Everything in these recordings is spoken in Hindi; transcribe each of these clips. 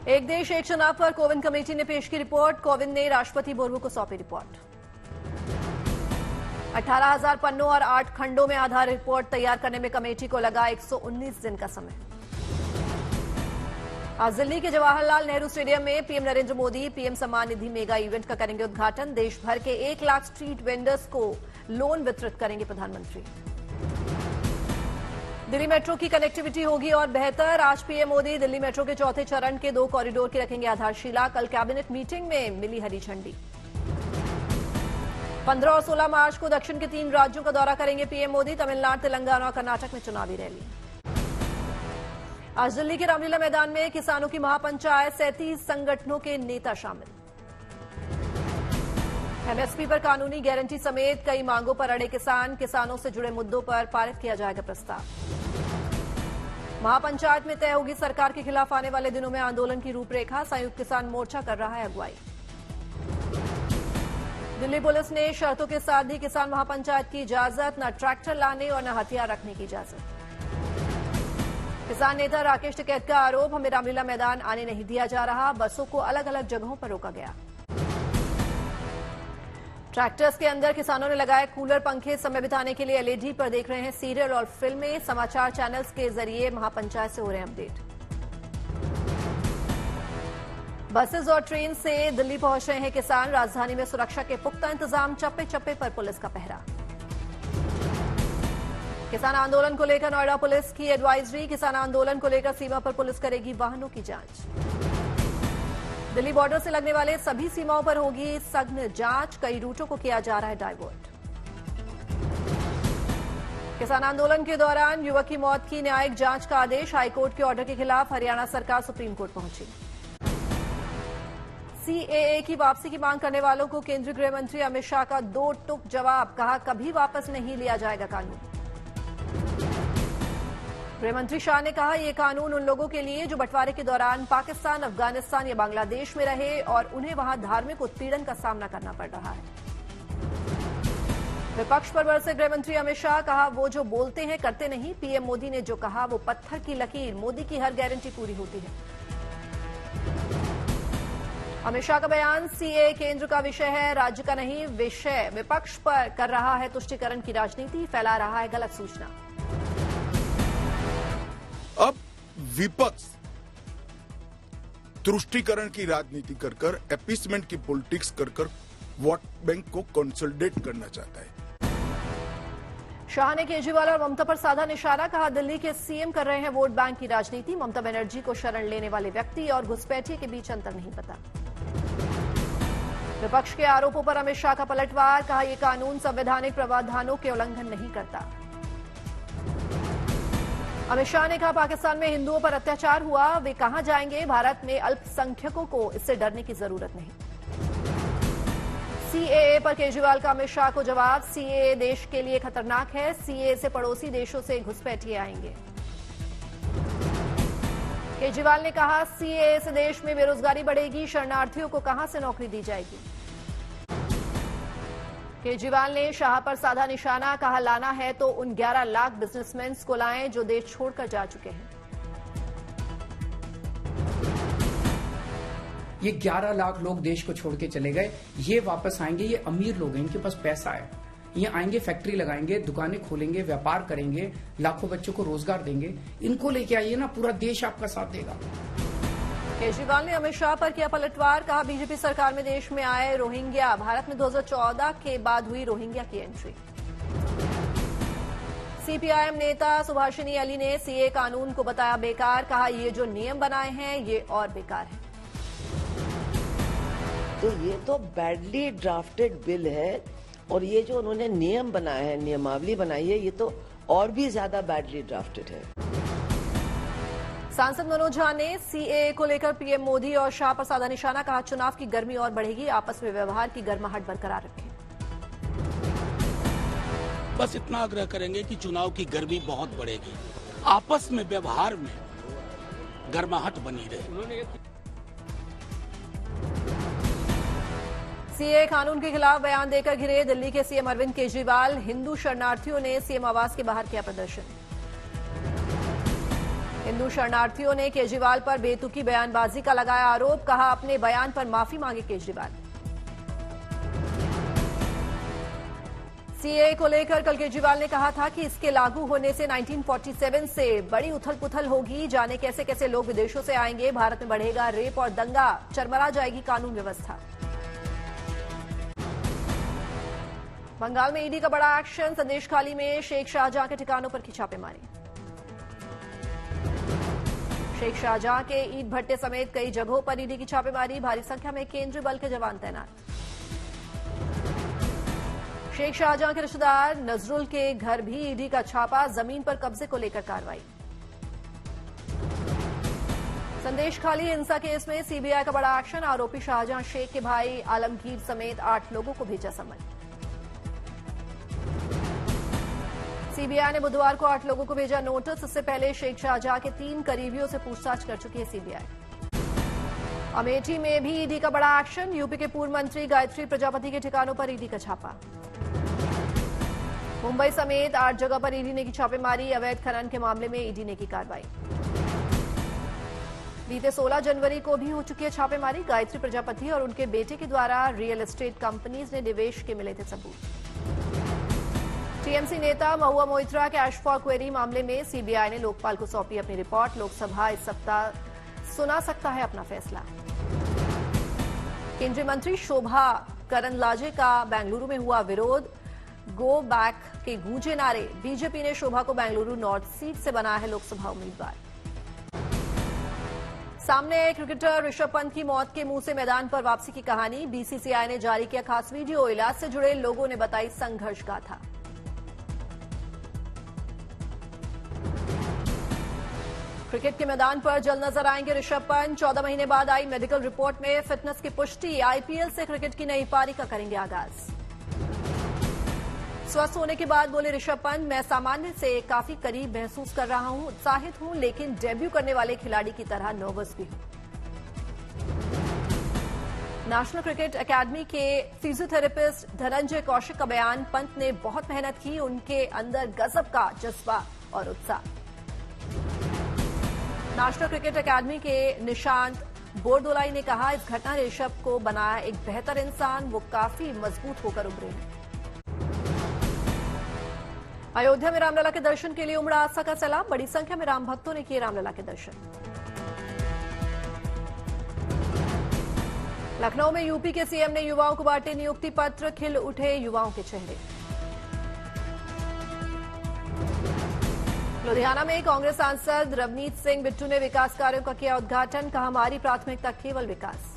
एक देश एक चुनाव पर कोविंद कमेटी ने पेश की रिपोर्ट। कोविंद ने राष्ट्रपति मुर्मू को सौंपी रिपोर्ट। 18,000 पन्नों और 8 खंडों में आधार रिपोर्ट तैयार करने में कमेटी को लगा 119 दिन का समय। आज दिल्ली के जवाहरलाल नेहरू स्टेडियम में PM Narendra Modi PM Samman Nidhi mega event का करेंगे उद्घाटन। देश भर के 1 लाख स्ट्रीट वेंडर्स को लोन वितरित करेंगे प्रधानमंत्री। दिल्ली मेट्रो की कनेक्टिविटी होगी और बेहतर। आज पीएम मोदी दिल्ली मेट्रो के चौथे चरण के 2 कॉरिडोर की रखेंगे आधारशिला। कल कैबिनेट मीटिंग में मिली हरी झंडी। 15 और 16 मार्च को दक्षिण के 3 राज्यों का दौरा करेंगे पीएम मोदी। तमिलनाडु, तेलंगाना और कर्नाटक में चुनावी रैली। आज दिल्ली के रामलीला मैदान में किसानों की महापंचायत, 37 संगठनों के नेता शामिल। एमएसपी पर कानूनी गारंटी समेत कई मांगों पर अड़े किसान। किसानों से जुड़े मुद्दों पर पारित किया जाएगा प्रस्ताव। महापंचायत में तय होगी सरकार के खिलाफ आने वाले दिनों में आंदोलन की रूपरेखा। संयुक्त किसान मोर्चा कर रहा है अगुवाई। दिल्ली पुलिस ने शर्तों के साथ दी किसान महापंचायत की इजाजत। न ट्रैक्टर लाने और न हथियार रखने की इजाजत। किसान नेता राकेश टिकैत का आरोप, हमें रामलीला मैदान आने नहीं दिया जा रहा। बसों को अलग अलग जगहों पर रोका गया। ट्रैक्टर्स के अंदर किसानों ने लगाए कूलर, पंखे। समय बिताने के लिए एलईडी पर देख रहे हैं सीरियल और फिल्में। समाचार चैनल्स के जरिए महापंचायत से हो रहे हैं अपडेट। बसेस और ट्रेन से दिल्ली पहुंच रहे हैं किसान। राजधानी में सुरक्षा के पुख्ता इंतजाम। चप्पे चप्पे पर पुलिस का पहरा। किसान आंदोलन को लेकर नोएडा पुलिस की एडवाइजरी। किसान आंदोलन को लेकर सीमा पर पुलिस करेगी वाहनों की जांच। दिल्ली बॉर्डर से लगने वाले सभी सीमाओं पर होगी सघन जांच। कई रूटों को किया जा रहा है डाइवर्ट। किसान आंदोलन के दौरान युवक की मौत की न्यायिक जांच का आदेश। हाईकोर्ट के ऑर्डर के खिलाफ हरियाणा सरकार सुप्रीम कोर्ट पहुंची। सीएए की वापसी की मांग करने वालों को केंद्रीय गृह मंत्री अमित शाह का 2 टूक जवाब। कहा, कभी वापस नहीं लिया जाएगा कानून। गृहमंत्री शाह ने कहा, यह कानून उन लोगों के लिए जो बंटवारे के दौरान पाकिस्तान, अफगानिस्तान या बांग्लादेश में रहे और उन्हें वहां धार्मिक उत्पीड़न का सामना करना पड़ रहा है। विपक्ष पर बरसे गृहमंत्री अमित शाह। कहा, वो जो बोलते हैं करते नहीं। पीएम मोदी ने जो कहा वो पत्थर की लकीर। मोदी की हर गारंटी पूरी होती है। अमित शाह का बयान, सीए केंद्र का विषय है, राज्य का नहीं। विषय विपक्ष पर कर रहा है तुष्टीकरण की राजनीति, फैला रहा है गलत सूचना। अब विपक्ष तुष्टीकरण की राजनीति कर कर, अपीसमेंट की पॉलिटिक्स कर कर वोट बैंक को कंसोलिडेट करना चाहता है। शाह ने केजरीवाल और ममता पर साधा निशाना। कहा, दिल्ली के सीएम कर रहे हैं वोट बैंक की राजनीति। ममता बनर्जी को शरण लेने वाले व्यक्ति और घुसपैठिए के बीच अंतर नहीं पता। विपक्ष के आरोपों पर अमित शाह का पलटवार। कहा, यह कानून संवैधानिक प्रावधानों के उल्लंघन नहीं करता। अमित शाह ने कहा, पाकिस्तान में हिंदुओं पर अत्याचार हुआ, वे कहां जाएंगे। भारत में अल्पसंख्यकों को इससे डरने की जरूरत नहीं। सीएए पर केजरीवाल का अमित शाह को जवाब। सीएए देश के लिए खतरनाक है। सीएए से पड़ोसी देशों से घुसपैठिए आएंगे। केजरीवाल ने कहा, सीएए से देश में बेरोजगारी बढ़ेगी। शरणार्थियों को कहां से नौकरी दी जाएगी। केजरीवाल ने शाह पर साधा निशाना। कहा, लाना है तो उन 11 लाख बिजनेसमैन को लाएं जो देश छोड़कर जा चुके हैं। ये 11 लाख लोग देश को छोड़ के चले गए। ये वापस आएंगे, ये अमीर लोग हैं, इनके पास पैसा है। ये आएंगे, फैक्ट्री लगाएंगे, दुकानें खोलेंगे, व्यापार करेंगे, लाखों बच्चों को रोजगार देंगे। इनको लेके आइए ना, पूरा देश आपका साथ देगा। केजरीवाल ने अमित शाह पर किया पलटवार। कहा, बीजेपी सरकार में देश में आए रोहिंग्या। भारत में 2014 के बाद हुई रोहिंग्या की एंट्री। सीपीआईएम नेता सुभाषिनी अली ने सीए कानून को बताया बेकार। कहा, ये जो नियम बनाए हैं ये और बेकार है। तो ये तो बैडली ड्राफ्टेड बिल है और ये जो उन्होंने नियम बनाए हैं, नियमावली बनाई है, ये तो और भी ज्यादा बैडली ड्राफ्टेड है। सांसद मनोज झा ने सीएए को लेकर पीएम मोदी और शाह पर साधा निशाना। कहा, चुनाव की गर्मी और बढ़ेगी। आपस में व्यवहार की गर्माहट बरकरार रखें। बस इतना आग्रह करेंगे कि चुनाव की गर्मी बहुत बढ़ेगी, आपस में व्यवहार में गर्माहट बनी रहे। सीए कानून के खिलाफ बयान देकर घिरे दिल्ली के सीएम अरविंद केजरीवाल। हिंदू शरणार्थियों ने सीएम आवास के बाहर किया प्रदर्शन। हिंदू शरणार्थियों ने केजरीवाल पर बेतुकी बयानबाजी का लगाया आरोप, कहा अपने बयान पर माफी मांगे केजरीवाल। सीएए को लेकर कल केजरीवाल ने कहा था कि इसके लागू होने से 1947 से बड़ी उथल पुथल होगी, जाने कैसे कैसे लोग विदेशों से आएंगे, भारत में बढ़ेगा रेप और दंगा, चरमरा जाएगी कानून व्यवस्था। बंगाल में ईडी का बड़ा एक्शन, संदेश खाली में शेख शाहजहां के ठिकानों पर की छापेमारी। शेख शाहजहां के ईंट भट्टे समेत कई जगहों पर ईडी की छापेमारी, भारी संख्या में केंद्रीय बल के जवान तैनात। शेख शाहजहां के रिश्तेदार नजरुल के घर भी ईडी का छापा, जमीन पर कब्जे को लेकर कार्रवाई। संदेश खाली हिंसा केस में सीबीआई का बड़ा एक्शन, आरोपी शाहजहां शेख के भाई आलमगीर समेत 8 लोगों को भेजा समन। सीबीआई ने बुधवार को 8 लोगों को भेजा नोटिस, इससे पहले शेख शाहजहां के 3 करीबियों से पूछताछ कर चुकी है सीबीआई। अमेठी में भी ईडी का बड़ा एक्शन, यूपी के पूर्व मंत्री गायत्री प्रजापति के ठिकानों पर ईडी का छापा। मुंबई समेत 8 जगह पर ईडी ने की छापेमारी, अवैध खनन के मामले में ईडी ने की कार्रवाई। बीते 16 जनवरी को भी हो चुकी है छापेमारी, गायत्री प्रजापति और उनके बेटे के द्वारा रियल एस्टेट कंपनीज ने निवेश के मिले थे सबूत। टीएमसी नेता महुआ मोइत्रा के कैश फॉर क्वेरी मामले में सीबीआई ने लोकपाल को सौंपी अपनी रिपोर्ट, लोकसभा इस सप्ताह सुना सकता है अपना फैसला। केंद्रीय मंत्री शोभा करंदलाजे का बेंगलुरु में हुआ विरोध, गो बैक के गूंजे नारे, बीजेपी ने शोभा को बेंगलुरु नॉर्थ सीट से बनाया है लोकसभा उम्मीदवार। सामने क्रिकेटर ऋषभ पंत की मौत के मुंह से मैदान पर वापसी की कहानी, बीसीसीआई ने जारी किया खास वीडियो, इलाज से जुड़े लोगों ने बताई संघर्ष गाथा। क्रिकेट के मैदान पर जल्द नजर आएंगे ऋषभ पंत, 14 महीने बाद आई मेडिकल रिपोर्ट में फिटनेस की पुष्टि, आईपीएल से क्रिकेट की नई पारी का करेंगे आगाज। स्वस्थ होने के बाद बोले ऋषभ पंत, मैं सामान्य से काफी करीब महसूस कर रहा हूं, उत्साहित हूं, लेकिन डेब्यू करने वाले खिलाड़ी की तरह नर्वस भी हूं। नेशनल क्रिकेट एकेडमी के फिजियोथेरेपिस्ट धनंजय कौशिक का बयान, पंत ने बहुत मेहनत की, उनके अंदर गजब का जज्बा और उत्साह। नेशनल क्रिकेट एकेडमी के निशांत बोरदोलाई ने कहा, इस घटना ने ऋषभ को बनाया एक बेहतर इंसान, वो काफी मजबूत होकर उभरे हैं। अयोध्या में रामलला के दर्शन के लिए उमड़ा आस्था का सैलाब, बड़ी संख्या में राम भक्तों ने किए रामलला के दर्शन। लखनऊ में यूपी के सीएम ने युवाओं को बांटे नियुक्ति पत्र, खिल उठे युवाओं के चेहरे। लुधियाना में कांग्रेस सांसद रवनीत सिंह बिट्टू ने विकास कार्यों का किया उद्घाटन, कहा हमारी प्राथमिकता केवल विकास।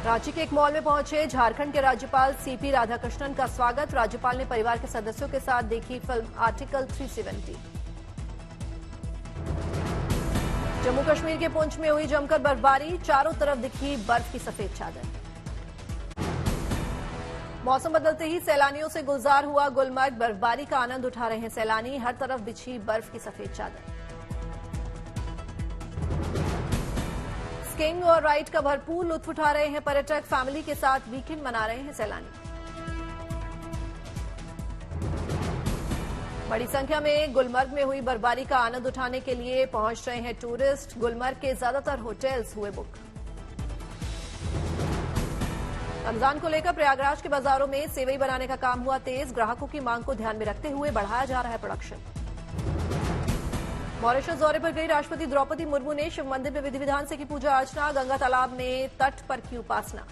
रांची के एक मॉल में पहुंचे झारखंड के राज्यपाल सीपी राधाकृष्णन का स्वागत, राज्यपाल ने परिवार के सदस्यों के साथ देखी फिल्म आर्टिकल 370। जम्मू कश्मीर के पुंछ में हुई जमकर बर्फबारी, चारों तरफ दिखी बर्फ की सफेद चादर। मौसम बदलते ही सैलानियों से गुलजार हुआ गुलमर्ग, बर्फबारी का आनंद उठा रहे हैं सैलानी, हर तरफ बिछी बर्फ की सफेद चादर। स्कीइंग और राइड का भरपूर लुत्फ उठा रहे हैं पर्यटक, फैमिली के साथ वीकेंड मना रहे हैं सैलानी। बड़ी संख्या में गुलमर्ग में हुई बर्फबारी का आनंद उठाने के लिए पहुंच रहे हैं टूरिस्ट, गुलमर्ग के ज्यादातर होटल्स हुए बुक। रमजान को लेकर प्रयागराज के बाजारों में सेवई बनाने का काम हुआ तेज, ग्राहकों की मांग को ध्यान में रखते हुए बढ़ाया जा रहा है प्रोडक्शन। मॉरिशस दौरे पर गई राष्ट्रपति द्रौपदी मुर्मू ने शिव मंदिर में विधि विधान से की पूजा अर्चना, गंगा तालाब में तट पर की उपासना।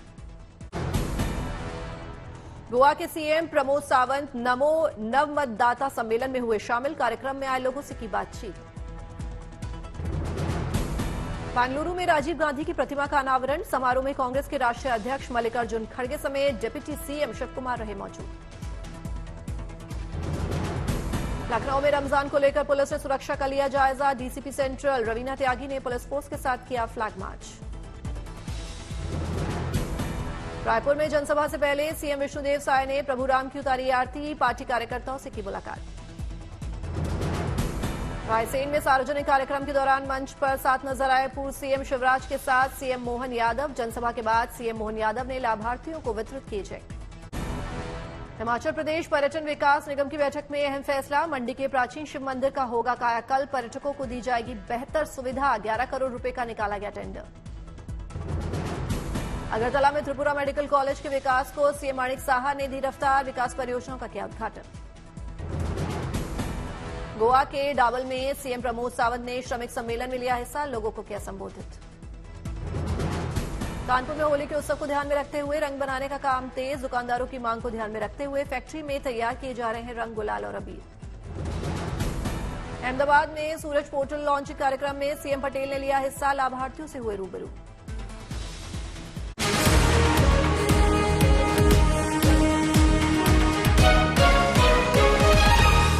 गोवा के सीएम प्रमोद सावंत नमो नव मतदाता सम्मेलन में हुए शामिल, कार्यक्रम में आए लोगों से की बातचीत। बेंगलुरु में राजीव गांधी की प्रतिमा का अनावरण, समारोह में कांग्रेस के राष्ट्रीय अध्यक्ष मल्लिकार्जुन खड़गे समेत डिप्टी सीएम शिव कुमार रहे मौजूद। लखनऊ में रमजान को लेकर पुलिस ने सुरक्षा का लिया जायजा, डीसीपी सेंट्रल रवीना त्यागी ने पुलिस फोर्स के साथ किया फ्लैग मार्च। रायपुर में जनसभा से पहले सीएम विष्णुदेव साय ने प्रभु राम की उतारी आरती, पार्टी कार्यकर्ताओं से की मुलाकात। रायसेन में सार्वजनिक कार्यक्रम के दौरान मंच पर साथ नजर आए पूर्व सीएम शिवराज के साथ सीएम मोहन यादव, जनसभा के बाद सीएम मोहन यादव ने लाभार्थियों को वितरित किए चेक। हिमाचल प्रदेश पर्यटन विकास निगम की बैठक में अहम फैसला। मंडी के प्राचीन शिव मंदिर का होगा कायाकल्प। पर्यटकों को दी जाएगी बेहतर सुविधा। 11 करोड़ रुपए का निकाला गया टेंडर। अगरतला में त्रिपुरा मेडिकल कॉलेज के विकास को सीएम माणिक साहा ने दी रफ्तार। विकास परियोजनाओं का किया उद्घाटन। गोवा के डाबल में सीएम प्रमोद सावंत ने श्रमिक सम्मेलन में लिया हिस्सा। लोगों को किया संबोधित। कानपुर में होली के उत्सव को ध्यान में रखते हुए रंग बनाने का काम तेज। दुकानदारों की मांग को ध्यान में रखते हुए फैक्ट्री में तैयार किए जा रहे हैं रंग, गुलाल और अबीर। अहमदाबाद में सूरज पोर्टल लॉन्चिंग कार्यक्रम में सीएम पटेल ने लिया हिस्सा। लाभार्थियों से हुए रूबरू।